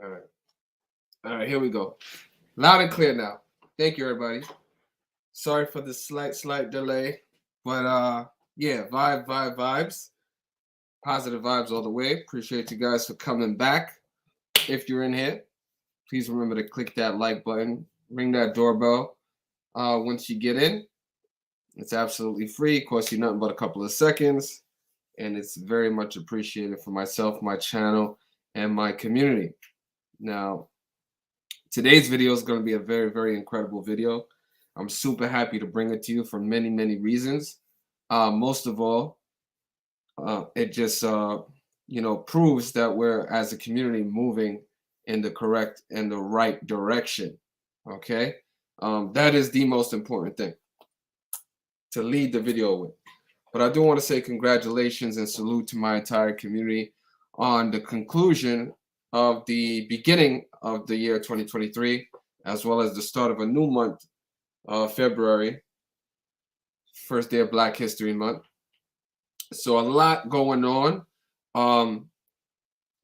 All right. All right, here we go. Loud and clear now. Thank you, everybody. Sorry for the slight delay. But yeah, vibes. Positive vibes all the way. Appreciate you guys for coming back. If you're in here, please remember to click that like button, ring that doorbell once you get in. It's absolutely free. It costs you nothing but a couple of seconds. And it's very much appreciated for myself, my channel, and my community. Now, today's video is going to be a very, very incredible video. I'm super happy to bring it to you for many, many reasons. Most of all, it just proves that we're, as a community, moving in the correct and the right direction. Okay, that is the most important thing to lead the video with. But I do want to say congratulations and salute to my entire community on the conclusion of the beginning of the year 2023, as well as the start of a new month, February, first day of Black History Month. So a lot going on. One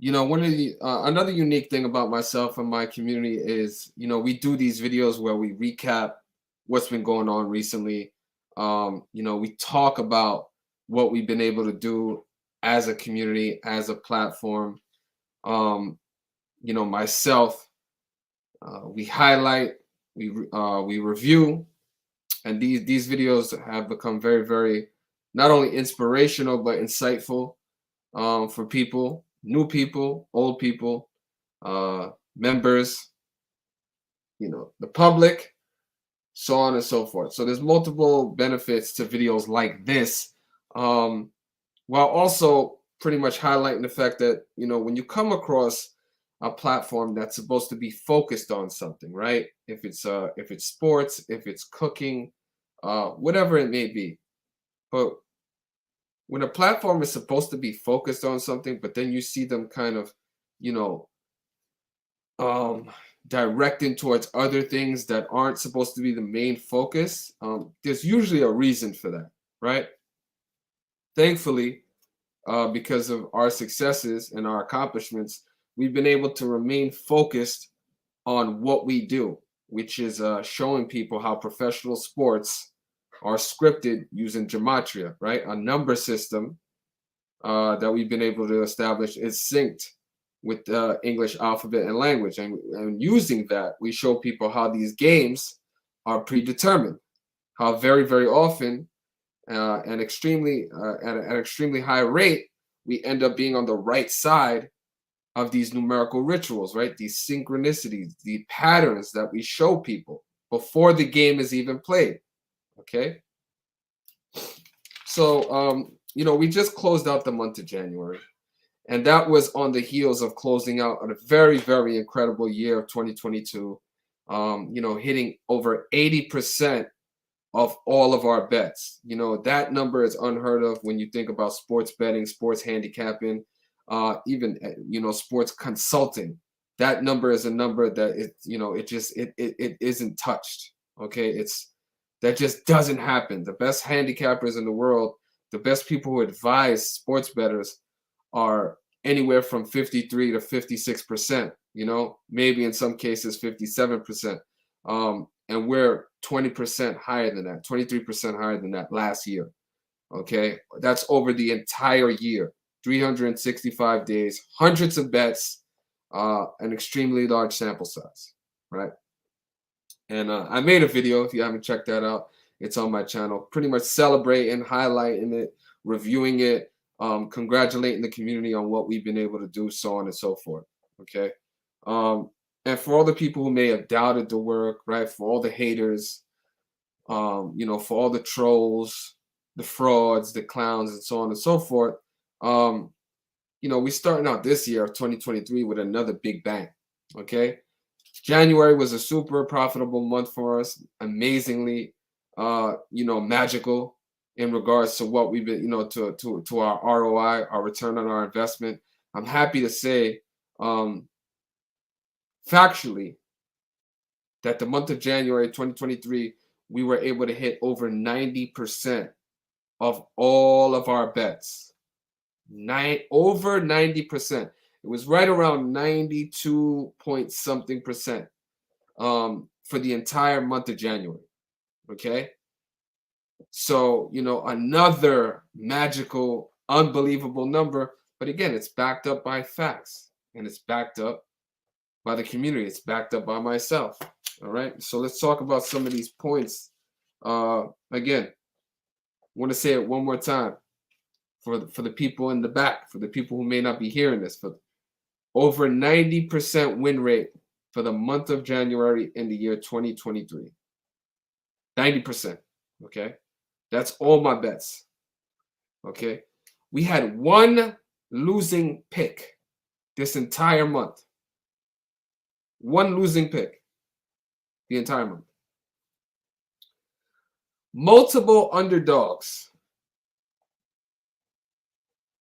of the another unique thing about myself and my community is, we do these videos where we recap what's been going on recently. We talk about what we've been able to do as a community, as a platform. Myself, we highlight, we review, and these videos have become very, very not only inspirational but insightful for people, new people, old people, members, the public, so on and so forth. So there's multiple benefits to videos like this, while also pretty much highlighting the fact that, when you come across a platform that's supposed to be focused on something, right? If it's sports, if it's cooking, whatever it may be. But when a platform is supposed to be focused on something, but then you see them kind of, directing towards other things that aren't supposed to be the main focus, there's usually a reason for that, right? Thankfully, because of our successes and our accomplishments, we've been able to remain focused on what we do, which is showing people how professional sports are scripted using gematria, right? A number system that we've been able to establish is synced with the English alphabet and language. And using that, we show people how these games are predetermined, how very, very often and extremely at an extremely high rate, we end up being on the right side of these numerical rituals, right? These synchronicities, the patterns that we show people before the game is even played. Okay. So, we just closed out the month of January, and that was on the heels of closing out a very, very incredible year of 2022, hitting over 80% of all of our bets. That number is unheard of when you think about sports betting, sports handicapping, even, sports consulting. That number is a number that it isn't touched. Okay. That just doesn't happen. The best handicappers in the world, the best people who advise sports bettors are anywhere from 53 to 56%, maybe in some cases 57%. And we're 20% higher than that, 23% higher than that last year. Okay. That's over the entire year, 365 days, hundreds of bets, an extremely large sample size, right? And I made a video, if you haven't checked that out, it's on my channel, pretty much celebrating, highlighting it, reviewing it, congratulating the community on what we've been able to do, so on and so forth. Okay. And for all the people who may have doubted the work, right? For all the haters, for all the trolls, the frauds, the clowns, and so on and so forth, we're starting out this year of 2023 with another big bang. Okay. January was a super profitable month for us, amazingly, magical in regards to what we've been, to our ROI, our return on our investment. I'm happy to say, factually, that the month of January 2023, we were able to hit over 90% of all of our bets. Over 90%. It was right around 92 point something percent for the entire month of January. Okay. So, another magical, unbelievable number. But again, it's backed up by facts and it's backed up by the community. It's backed up by myself. All right. So let's talk about some of these points. Again, I want to say it one more time for the people in the back, for the people who may not be hearing this, for over 90% win rate for the month of January in the year 2023. 90%. Okay. That's all my bets. Okay. We had one losing pick this entire month. One losing pick the entire month. Multiple underdogs.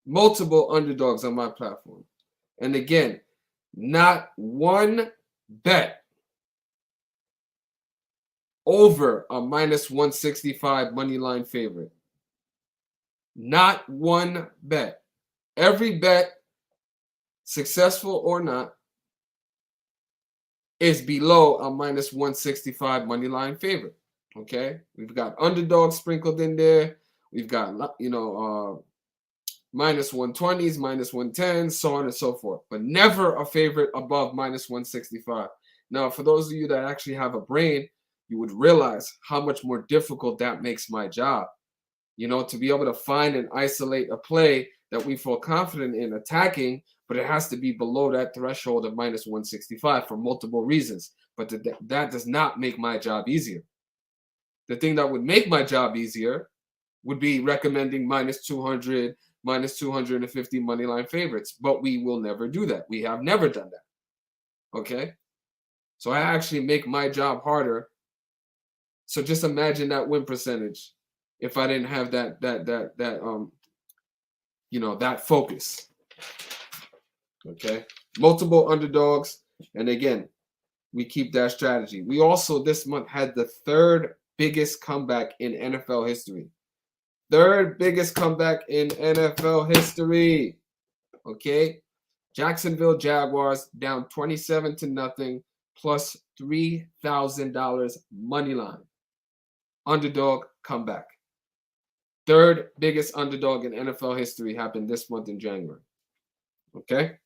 Multiple underdogs on my platform. And again, not one bet over a minus 165 money line favorite. Not one bet. Every bet, successful or not, is below a minus 165 money line favorite. Okay, we've got underdogs sprinkled in there. We've got minus 120s, minus 110s, so on and so forth, but never a favorite above minus 165. Now, for those of you that actually have a brain, you would realize how much more difficult that makes my job. To be able to find and isolate a play that we feel confident in attacking, but it has to be below that threshold of minus 165 for multiple reasons. But that does not make my job easier. The thing that would make my job easier would be recommending minus 200, minus 250 money line favorites, but we will never do that. We have never done that. Okay? So I actually make my job harder. So just imagine that win percentage if I didn't have that focus. Okay? Multiple underdogs, and again, we keep that strategy. We also this month had the third biggest comeback in NFL history. Third biggest comeback in NFL history. Okay? Jacksonville Jaguars down 27-0 plus $3,000 money line. Underdog comeback. Third biggest underdog in NFL history happened this month in January. Okay?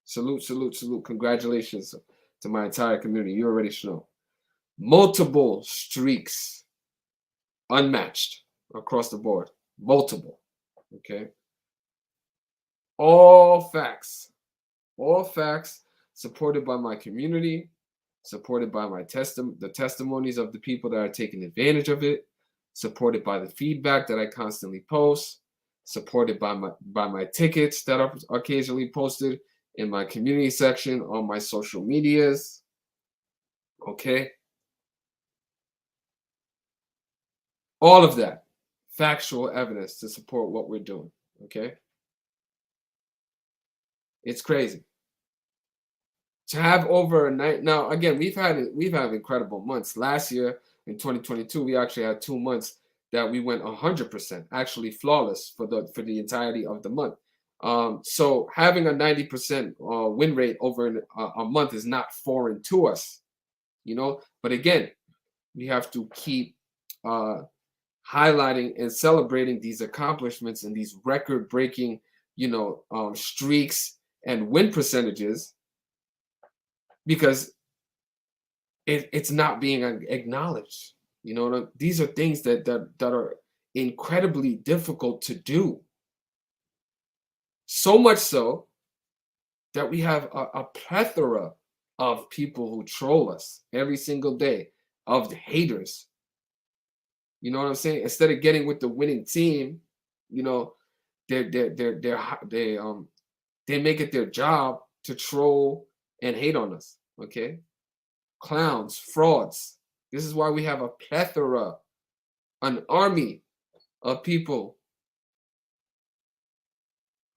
Salute, salute, salute. Congratulations to my entire community. You already know. Multiple streaks. Unmatched across the board. Multiple. Okay? All facts. All facts supported by my community, supported by the testimonies of the people that are taking advantage of it, supported by the feedback that I constantly post, supported by my tickets that are occasionally posted in my community section on my social medias. Okay? All of that factual evidence to support what we're doing. Okay? It's crazy. To have over a night now, again, we've had incredible months. Last year in 2022, we actually had 2 months that we went 100%, actually flawless for the entirety of the month. So having a 90% win rate over a month is not foreign to us, But again, we have to keep highlighting and celebrating these accomplishments and these record-breaking, streaks and win percentages, because it's not being acknowledged. These are things that are incredibly difficult to do. So much so that we have a plethora of people who troll us every single day, of the haters. You know what I'm saying? Instead of getting with the winning team, they make it their job to troll and hate on us. Okay? Clowns, frauds. This is why we have a plethora, an army of people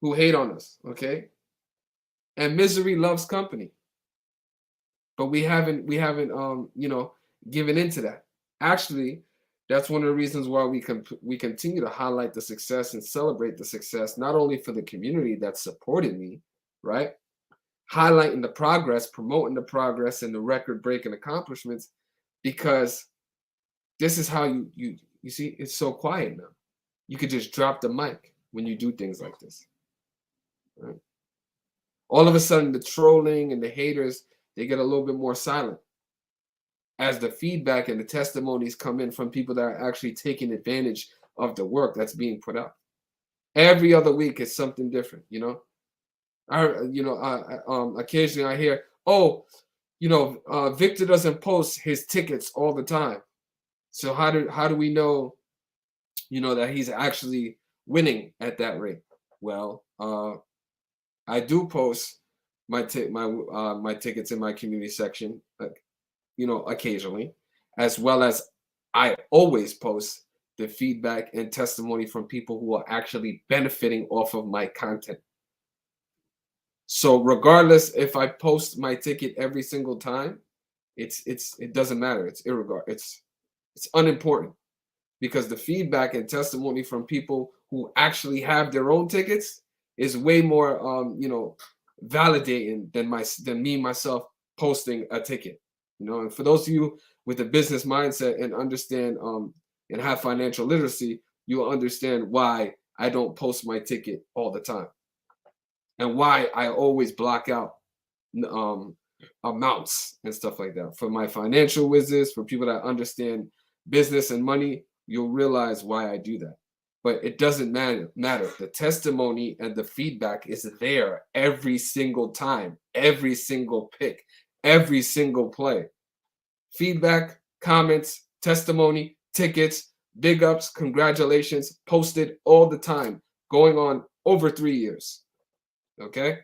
who hate on us. Okay? And misery loves company. But we haven't given into that. Actually, that's one of the reasons why we continue to highlight the success and celebrate the success, not only for the community that supported me, right? highlighting the progress, promoting the progress and the record-breaking accomplishments, because this is how you see it's so quiet now. You could just drop the mic when you do things like this. Right? All of a sudden, the trolling and the haters, they get a little bit more silent as the feedback and the testimonies come in from people that are actually taking advantage of the work that's being put out. Every other week is something different, you know. Occasionally I hear, oh, Victor doesn't post his tickets all the time. So how do we know, that he's actually winning at that rate? Well, I do post my tickets in my community section, occasionally, as well as I always post the feedback and testimony from people who are actually benefiting off of my content. So regardless if I post my ticket every single time, it doesn't matter. It's unimportant, because the feedback and testimony from people who actually have their own tickets is way more validating than me myself posting a ticket. And for those of you with a business mindset and understand and have financial literacy, you'll understand why I don't post my ticket all the time, and why I always block out amounts and stuff like that. For my financial wizards, for people that understand business and money, you'll realize why I do that. But it doesn't matter. The testimony and the feedback is there every single time, every single pick, every single play. Feedback, comments, testimony, tickets, big ups, congratulations, posted all the time, going on over 3 years. Okay?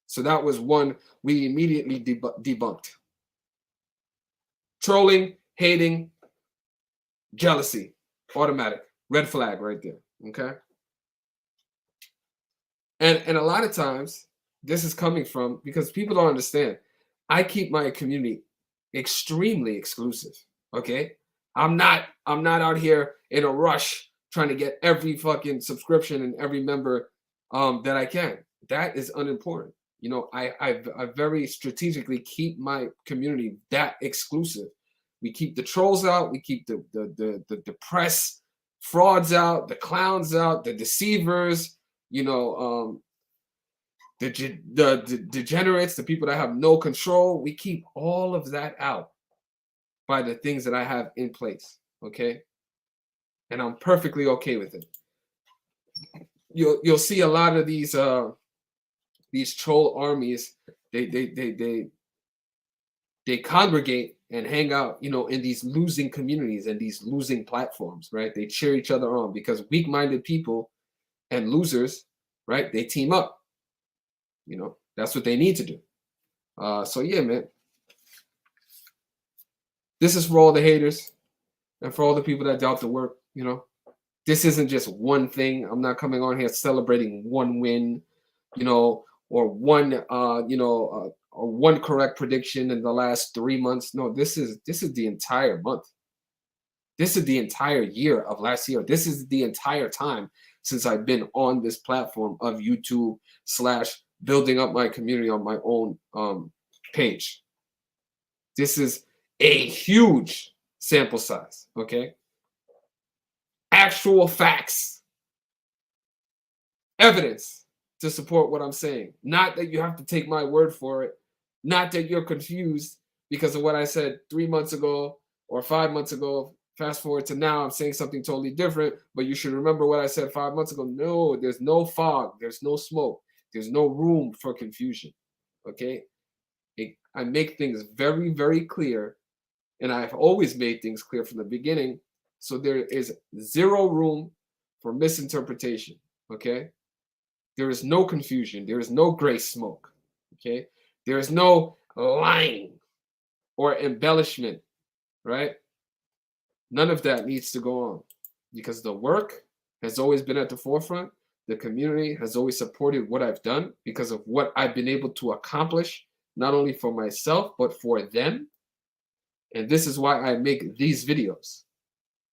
So that was one we immediately debunked. Trolling, hating, jealousy, automatic. Red flag right there. Okay? And a lot of times, this is coming from, because people don't understand, I keep my community extremely exclusive. Okay? I'm not out here in a rush trying to get every fucking subscription and every member that I can. That is unimportant. I very strategically keep my community that exclusive. We keep the trolls out. We keep the press frauds out, the clowns out, the deceivers. The degenerates, the people that have no control. We keep all of that out by the things that I have in place. Okay, and I'm perfectly okay with it. You'll see a lot of these troll armies. They congregate and hang out, in these losing communities and these losing platforms, right? They cheer each other on, because weak-minded people and losers, right? They team up. That's what they need to do. So yeah, man. This is for all the haters and for all the people that doubt the work. This isn't just one thing. I'm not coming on here celebrating one win, or one or one correct prediction in the last 3 months. No, this is the entire month. This is the entire year of last year. This is the entire time since I've been on this platform of YouTube / building up my community on my own page. This is a huge sample size. Okay. Actual facts, evidence to support what I'm saying. Not that you have to take my word for it. Not that you're confused because of what I said 3 months ago or 5 months ago. Fast forward to now, I'm saying something totally different, but you should remember what I said 5 months ago. No, there's no fog. There's no smoke. There's no room for confusion. Okay? I make things very, very clear, and I've always made things clear from the beginning. So there is zero room for misinterpretation. Okay? There is no confusion. There is no gray smoke. Okay? There is no lying or embellishment, right? None of that needs to go on, because the work has always been at the forefront. The community has always supported what I've done because of what I've been able to accomplish, not only for myself, but for them. And this is why I make these videos,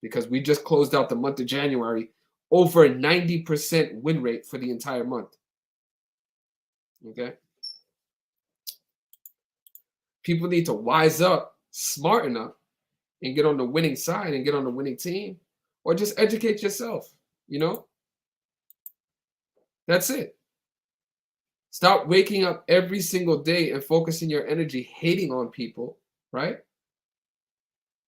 because we just closed out the month of January, over 90% win rate for the entire month. Okay? People need to wise up, smarten up, and get on the winning side and get on the winning team, or just educate yourself. You know, that's it. Stop waking up every single day and focusing your energy hating on people, right?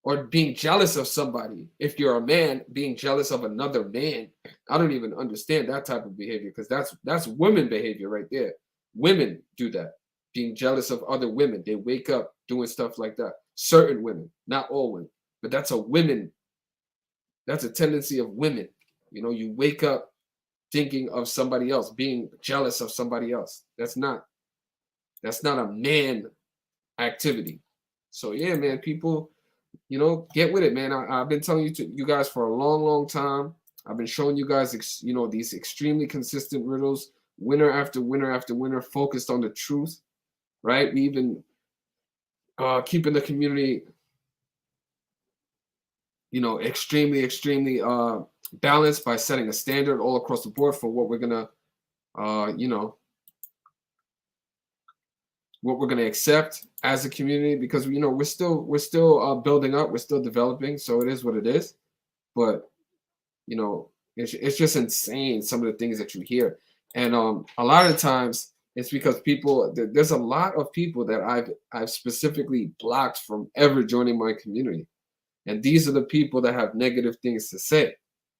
Or being jealous of somebody. If you're a man, being jealous of another man. I don't even understand that type of behavior, because that's women behavior right there. Women do that. Being jealous of other women. They wake up doing stuff like that. Certain women, not all women, but that's a tendency of women. You know, you wake up thinking of somebody else, being jealous of somebody else. That's not a man activity. So yeah, man, people, get with it, man. I've been telling you guys for a long, long time. I've been showing you guys, these extremely consistent riddles, winner after winner after winner, focused on the truth, right? We even keeping the community, extremely, extremely balanced by setting a standard all across the board for what we're gonna, what we're gonna accept as a community, because we're still building up, we're still developing, so it is what it is. But it's just insane, some of the things that you hear, and a lot of the times it's because there's a lot of people that I've specifically blocked from ever joining my community, and these are the people that have negative things to say.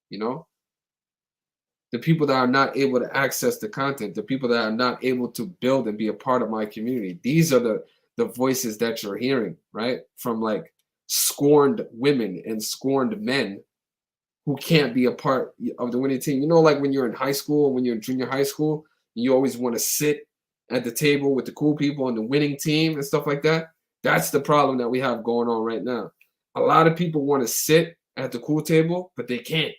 You know, the people that are not able to access the content, the people that are not able to build and be a part of my community. These are the voices that you're hearing, right? From like scorned women and scorned men who can't be a part of the winning team. Like when you're in high school, when you're in junior high school, you always want to sit at the table with the cool people on the winning team and stuff like that. That's the problem that we have going on right now. A lot of people want to sit at the cool table, but they can't.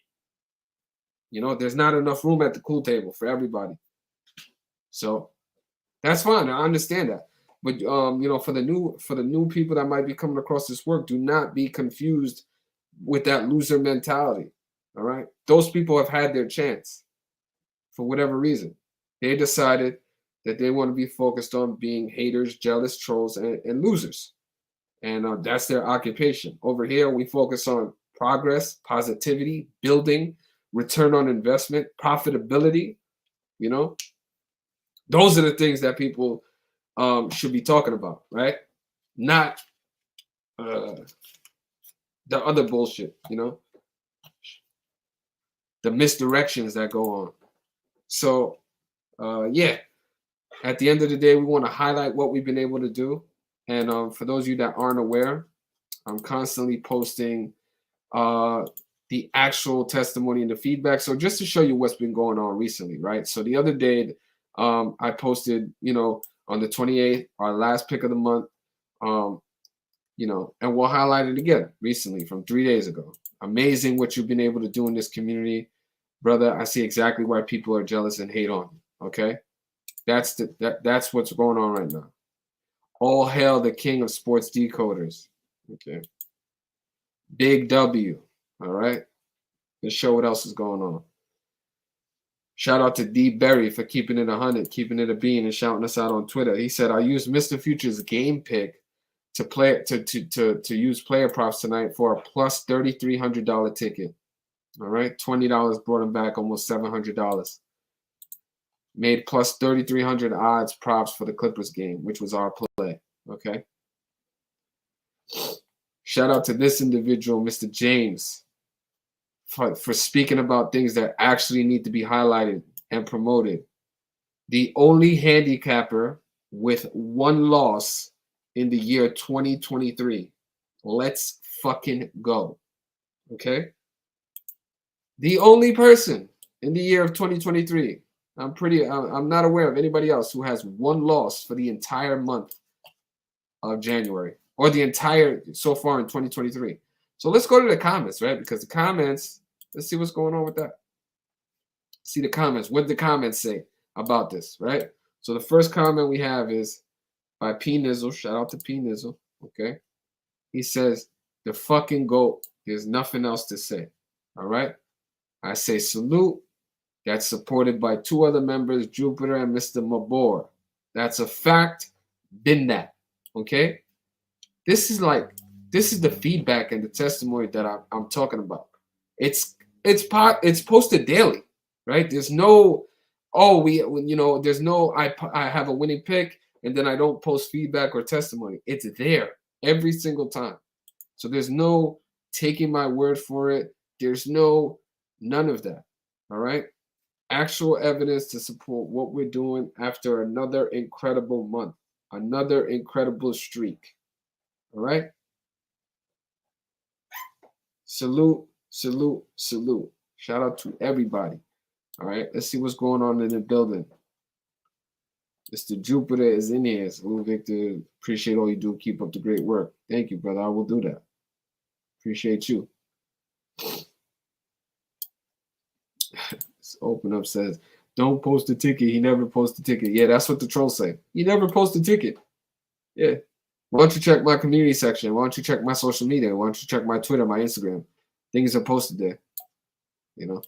There's not enough room at the cool table for everybody. So that's fine. I understand that. But for the new people that might be coming across this work, do not be confused with that loser mentality. All right. Those people have had their chance for whatever reason. They decided that they want to be focused on being haters, jealous, trolls, and losers. And that's their occupation. Over here, we focus on progress, positivity, building, return on investment, profitability. Those are the things that people should be talking about, right? Not the other bullshit, the misdirections that go on. So, yeah, at the end of the day, we want to highlight what we've been able to do. And for those of you that aren't aware, I'm constantly posting the actual testimony and the feedback. So just to show you what's been going on recently, right? So the other day, I posted, on the 28th, our last pick of the month, and we'll highlight it again recently from 3 days ago. Amazing what you've been able to do in this community, brother. I see exactly why people are jealous and hate on you. Okay, that's what's going on right now. All hail the king of sports decoders. Okay, Big W. All right, let's show what else is going on. Shout out to D Berry for keeping it 100, keeping it a bean, and shouting us out on Twitter. He said, "I used Mr.Futures game pick to use player props tonight for a plus $3,300 ticket. All right, $20 brought him back almost $700. Made plus 3,300 odds props for the Clippers game, which was our play. Okay. Shout out to this individual, Mr. James, for speaking about things that actually need to be highlighted and promoted. The only handicapper with one loss in the year 2023. Let's fucking go. Okay? The only person in the year of 2023. I'm not aware of anybody else who has one loss for the entire month of January, or the entire so far in 2023. So let's go to the comments, right? Because the comments, let's see what's going on with that. See the comments. What did the comments say about this, right? So the first comment we have is by P Nizzle. Shout out to P Nizzle. Okay. He says, the fucking GOAT. There's nothing else to say. All right. I say salute. That's supported by two other members, Jupiter and Mr. Mabor. That's a fact. Been that. Okay. This is like this is the feedback and the testimony that I'm talking about. It's posted daily, right? There's no there's no I have a winning pick and then I don't post feedback or testimony. It's there every single time. So there's no taking my word for it. There's none of that. All right. Actual evidence to support what we're doing after another incredible month, another incredible streak. All right. Salute, salute, salute. Shout out to everybody. All right. Let's see what's going on in the building. Mr. Jupiter is in here. Salute, Victor. Appreciate all you do. Keep up the great work. Thank you, brother. I will do that. Appreciate you. Open Up says, don't post a ticket. He never posts a ticket. Yeah, that's what the trolls say. He never posts a ticket. Yeah. Why don't you check my community section? Why don't you check my social media? Why don't you check my Twitter, my Instagram? Things are posted there. You know,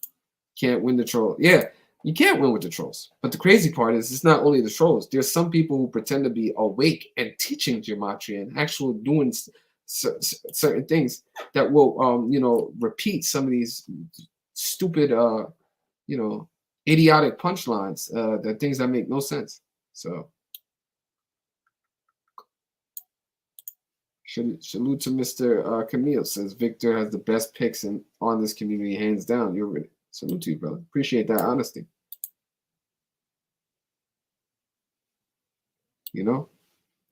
can't win the troll. Yeah, you can't win with the trolls. But the crazy part is it's not only the trolls. There's some people who pretend to be awake and teaching gematria and actual doing certain things that will, repeat some of these stupid, idiotic punchlines, that things that make no sense. So salute to Mr. Camille. Says Victor has the best picks on this community, hands down. You're really salute to you, brother. Appreciate that honesty.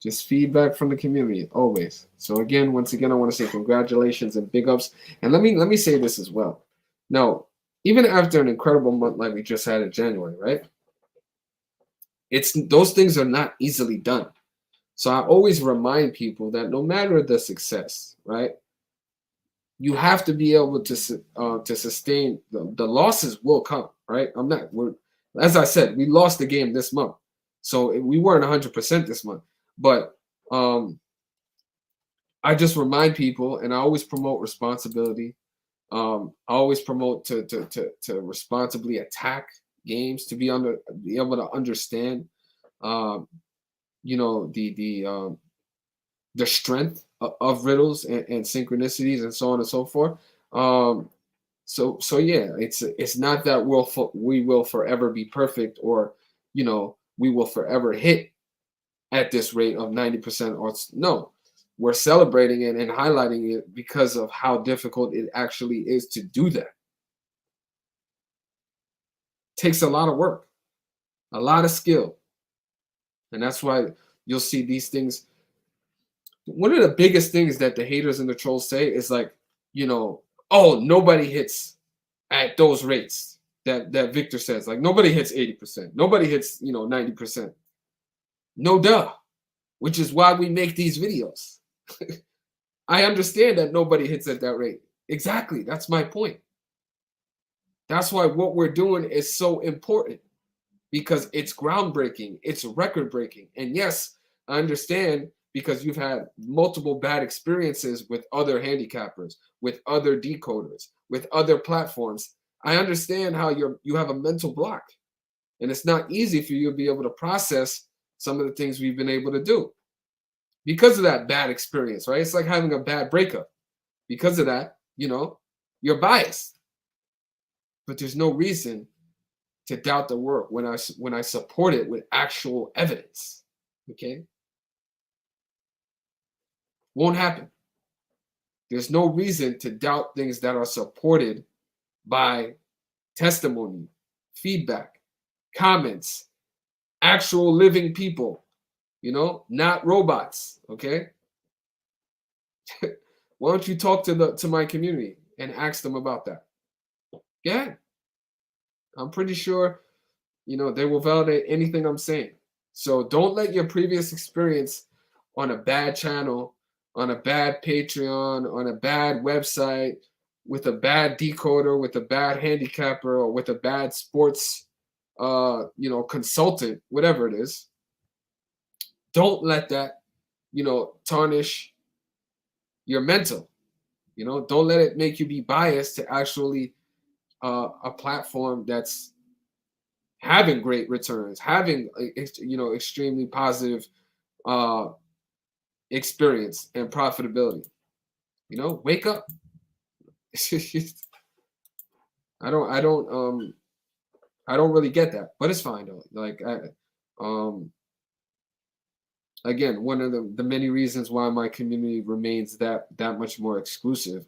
Just feedback from the community always. So again, once again, I want to say congratulations and big ups. And let me say this as well. Now, even after an incredible month like we just had in January, right? Those things are not easily done. So I always remind people that no matter the success, right, you have to be able to sustain the losses will come, right? As I said, we lost the game this month, so we weren't 100% this month. But I just remind people, and I always promote responsibility. I always promote to responsibly attack games, to be able to understand, the strength of riddles and synchronicities and so on and so forth. So yeah, it's not that we will forever be perfect, or we will forever hit at this rate of 90%, or no. We're celebrating it and highlighting it because of how difficult it actually is to do that. Takes a lot of work, a lot of skill. And that's why you'll see these things. One of the biggest things that the haters and the trolls say is like, oh, nobody hits at those rates that Victor says. Like nobody hits 80%. Nobody hits, 90%. No duh. Which is why we make these videos. I understand that nobody hits at that rate. Exactly. That's my point. That's why what we're doing is so important, because it's groundbreaking, it's record breaking. And yes, I understand, because you've had multiple bad experiences with other handicappers, with other decoders, with other platforms. I understand how you have a mental block, and it's not easy for you to be able to process some of the things we've been able to do because of that bad experience, right? It's like having a bad breakup. Because of that, you're biased. But there's no reason to doubt the work when I support it with actual evidence. Okay? Won't happen. There's no reason to doubt things that are supported by testimony, feedback, comments, actual living people, not robots. Okay? Why don't you talk to my community and ask them about that? Yeah. I'm pretty sure, they will validate anything I'm saying. So don't let your previous experience on a bad channel, on a bad Patreon, on a bad website, with a bad decoder, with a bad handicapper, or with a bad sports, consultant, whatever it is. Don't let that, tarnish your mental. Don't let it make you be biased to actually a platform that's having great returns, having extremely positive experience and profitability. Wake up. I don't really get that, but it's fine though. Like um, again, one of the many reasons why my community remains that much more exclusive.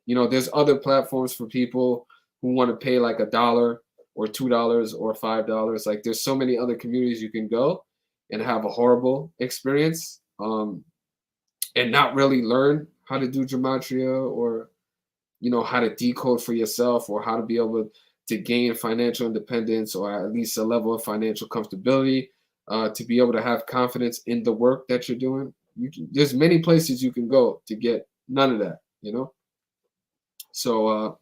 There's other platforms for people who want to pay like $1 or $2 or $5. Like there's so many other communities you can go and have a horrible experience, and not really learn how to do gematria, or how to decode for yourself, or how to be able to gain financial independence, or at least a level of financial comfortability, to be able to have confidence in the work that you're doing. There's many places you can go to get none of that. So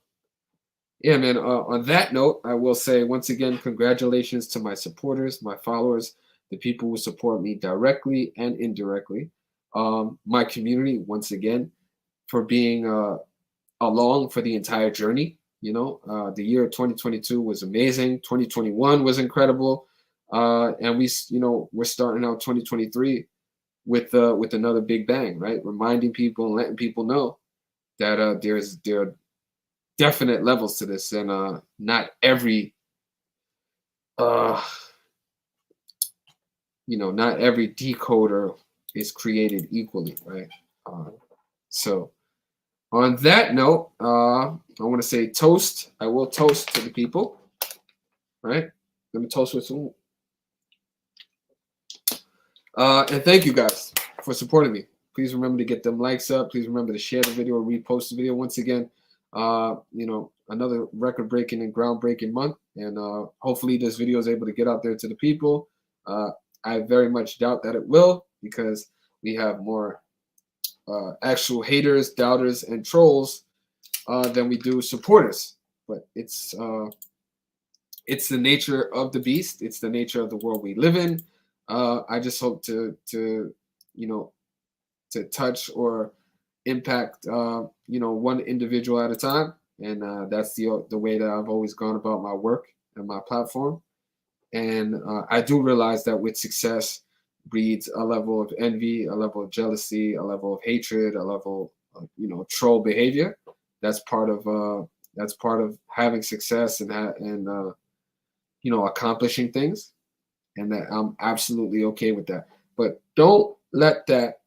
yeah, man. On that note, I will say once again, congratulations to my supporters, my followers, the people who support me directly and indirectly. My community, once again, for being along for the entire journey. The year 2022 was amazing. 2021 was incredible, and we're starting out 2023 with another big bang, right? Reminding people and letting people know that there are definite levels to this, and not every uh, not every decoder is created equally, right? So on that note, I want to say toast. I will toast to the people, right? Let me toast with some. And thank you guys for supporting me. Please remember to get them likes up. Please remember to share the video or repost the video. Once again, another record-breaking and groundbreaking month. And hopefully this video is able to get out there to the people. I very much doubt that it will, because we have more actual haters, doubters, and trolls than we do supporters. But it's the nature of the beast. It's the nature of the world we live in. I just hope to touch or impact one individual at a time, and that's the way that I've always gone about my work and my platform. And I do realize that with success breeds a level of envy, a level of jealousy, a level of hatred, a level of troll behavior. That's part of having success and accomplishing things, and that I'm absolutely okay with that. But don't let that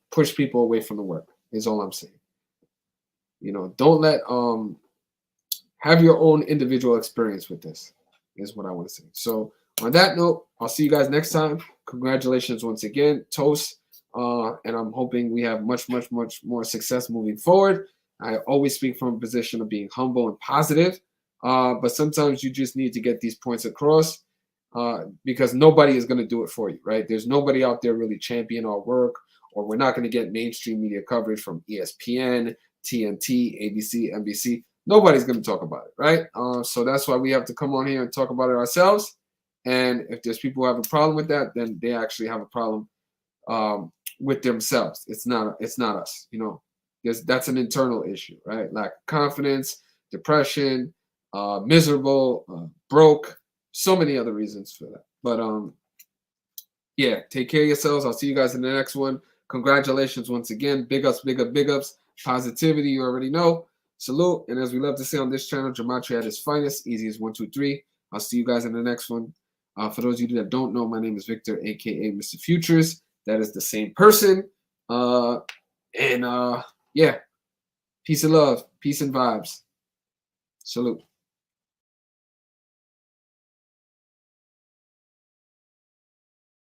push people away from the work, is all I'm saying. Don't let have your own individual experience with this, is what I want to say. So on that note, I'll see you guys next time. Congratulations once again, toast. And I'm hoping we have much, much, much more success moving forward. I always speak from a position of being humble and positive, but sometimes you just need to get these points across, because nobody is going to do it for you, right? There's nobody out there really champion our work, or we're not going to get mainstream media coverage from ESPN, TNT, ABC, NBC. Nobody's going to talk about it, right? So that's why we have to come on here and talk about it ourselves. And if there's people who have a problem with that, then they actually have a problem with themselves. It's not us. That's an internal issue, right? Lack of confidence, depression, miserable, broke, so many other reasons for that. But yeah, take care of yourselves. I'll see you guys in the next one. Congratulations once again. Big ups, big up, big ups. Positivity, you already know. Salute. And as we love to say on this channel, gematria at its finest. Easy as 1, 2, 3. I'll see you guys in the next one. For those of you that don't know, my name is Victor, aka Mr. Futures. That is the same person. Yeah, peace and love, peace and vibes. Salute.